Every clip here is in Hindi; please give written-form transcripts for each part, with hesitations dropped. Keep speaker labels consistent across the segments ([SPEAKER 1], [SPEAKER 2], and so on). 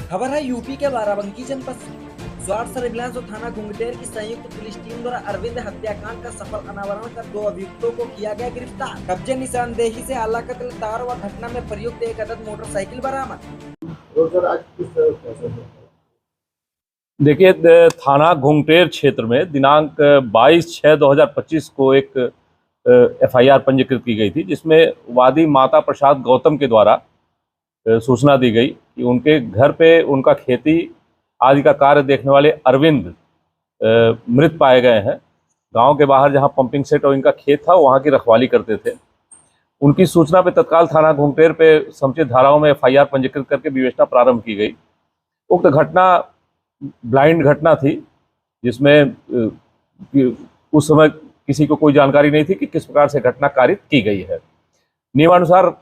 [SPEAKER 1] खबर है यूपी के बाराबंकी जनपद से। स्वाट सर्विलांस और थाना घुंघटेर की संयुक्त पुलिस टीम द्वारा अरविंद हत्याकांड का सफल अनावरण कर 2 अभियुक्तों को किया गया गिरफ्तार। कब्जे निशानदेही से आला कत्ल तार व घटना में प्रयुक्त एक अदद मोटरसाइकिल बरामद।
[SPEAKER 2] देखिए, थाना घुंघटेर क्षेत्र में दिनांक 22/6/2025 को एक एफआईआर पंजीकृत की गई थी, जिसमें वादी माता प्रसाद गौतम के द्वारा सूचना दी गई कि उनके घर पे उनका खेती आदि का कार्य देखने वाले अरविंद मृत पाए गए हैं। गांव के बाहर जहां पंपिंग सेट और इनका खेत था, वहां की रखवाली करते थे। उनकी सूचना पे तत्काल थाना घुंघटेर पे समुचित धाराओं में एफआईआर पंजीकृत करके विवेचना प्रारंभ की गई। उक्त घटना ब्लाइंड घटना थी, जिसमें उस समय किसी को कोई जानकारी नहीं थी कि किस प्रकार से घटना कारित की गई है। नियमानुसार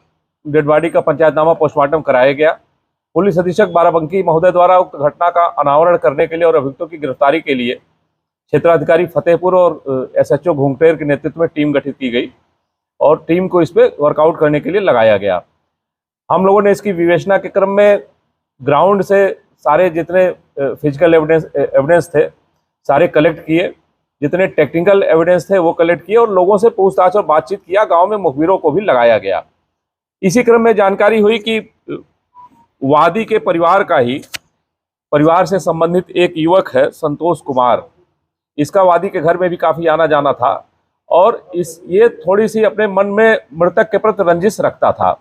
[SPEAKER 2] डेड बॉडी का पंचायतनामा पोस्टमार्टम कराया गया। पुलिस अधीक्षक बाराबंकी महोदय द्वारा उक्त घटना का अनावरण करने के लिए और अभियुक्तों की गिरफ्तारी के लिए क्षेत्राधिकारी फतेहपुर और एसएचओ घुंघटेर के नेतृत्व में टीम गठित की गई और टीम को इस पर वर्कआउट करने के लिए लगाया गया। हम लोगों ने इसकी विवेचना के क्रम में ग्राउंड से सारे जितने फिजिकल एविडेंस थे सारे कलेक्ट किए, जितने टेक्निकल एविडेंस थे वो कलेक्ट किए और लोगों से पूछताछ और बातचीत किया। गांव में मुखबिरों को भी लगाया गया। इसी क्रम में जानकारी हुई कि वादी के परिवार से संबंधित एक युवक है संतोष कुमार। इसका वादी के घर में भी काफी आना जाना था और ये थोड़ी सी अपने मन में मृतक के प्रति रंजिश रखता था।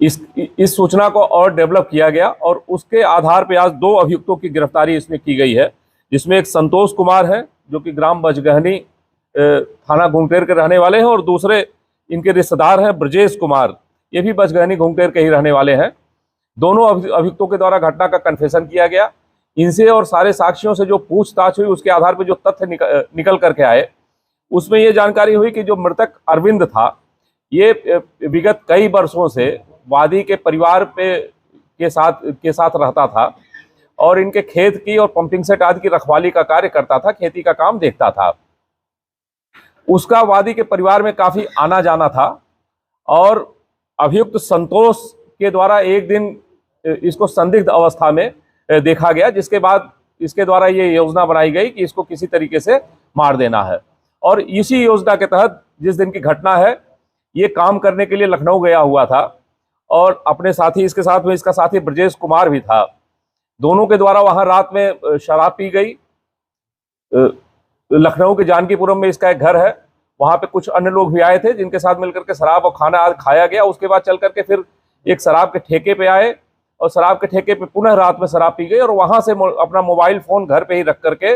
[SPEAKER 2] इस सूचना को और डेवलप किया गया और उसके आधार पर आज 2 अभियुक्तों की गिरफ्तारी इसमें की गई है, जिसमें एक संतोष कुमार है जो कि ग्राम बजगहनी थाना घुंघटेर के रहने वाले हैं और दूसरे इनके रिश्तेदार हैं ब्रजेश कुमार, ये भी बजगहनी घुंघटेर के ही रहने वाले हैं। दोनों अभियुक्तों के द्वारा घटना का कन्फेशन किया गया। इनसे और सारे साक्षियों से जो पूछताछ हुई उसके आधार पर जो तथ्य निकल करके आए, उसमें ये जानकारी हुई कि जो मृतक अरविंद था ये विगत कई वर्षों से वादी के परिवार के साथ रहता था और इनके खेत की और पंपिंग सेट आदि की रखवाली का कार्य करता था, खेती का काम देखता था। उसका वादी के परिवार में काफी आना जाना था और अभियुक्त संतोष के द्वारा एक दिन इसको संदिग्ध अवस्था में देखा गया, जिसके बाद इसके द्वारा ये योजना बनाई गई कि इसको किसी तरीके से मार देना है। और इसी योजना के तहत जिस दिन की घटना है, ये काम करने के लिए लखनऊ गया हुआ था और अपने साथी इसके साथ में इसका साथी ब्रजेश कुमार भी था। दोनों के द्वारा वहां रात में शराब पी गई। लखनऊ के जानकीपुरम में इसका एक घर है, वहां पे कुछ अन्य लोग भी आए थे जिनके साथ मिलकर के शराब और खाना आदि खाया गया। उसके बाद चल करके फिर एक शराब के ठेके पे आए और शराब के ठेके पे पुनः रात में शराब पी गई और वहां से अपना मोबाइल फोन घर पे ही रख करके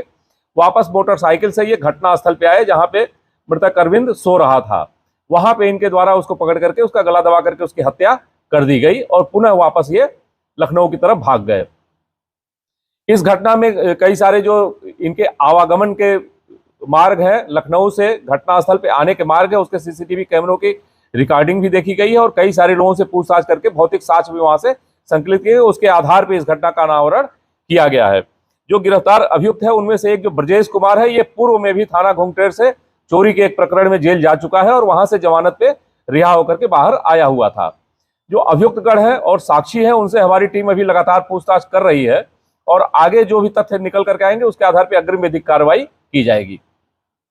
[SPEAKER 2] वापस मोटरसाइकिल से ये घटना स्थल पे आए, जहां पे मृतक अरविंद सो रहा था। वहां पे इनके द्वारा उसको पकड़ करके उसका गला दबा करके उसकी हत्या कर दी गई और पुनः वापस ये लखनऊ की तरफ भाग गए। इस घटना में कई सारे जो इनके आवागमन के मार्ग है, लखनऊ से घटनास्थल पे आने के मार्ग है, उसके सीसीटीवी कैमरों की रिकॉर्डिंग भी देखी गई है और कई सारे लोगों से पूछताछ करके भौतिक साक्ष्य भी वहां से संकलित किए। उसके आधार पर इस घटना का अनावरण किया गया है। जो गिरफ्तार अभियुक्त है उनमें से एक जो ब्रजेश कुमार है, ये पूर्व में भी थाना घुंघटेर से चोरी के एक प्रकरण में जेल जा चुका है और वहां से जमानत पे रिहा होकर के बाहर आया हुआ था। जो अभियुक्तगण है और साक्षी है, उनसे हमारी टीम अभी लगातार पूछताछ कर रही है और आगे जो भी तथ्य निकल करके आएंगे उसके आधार पर अग्रिम विधिक कार्रवाई की जाएगी।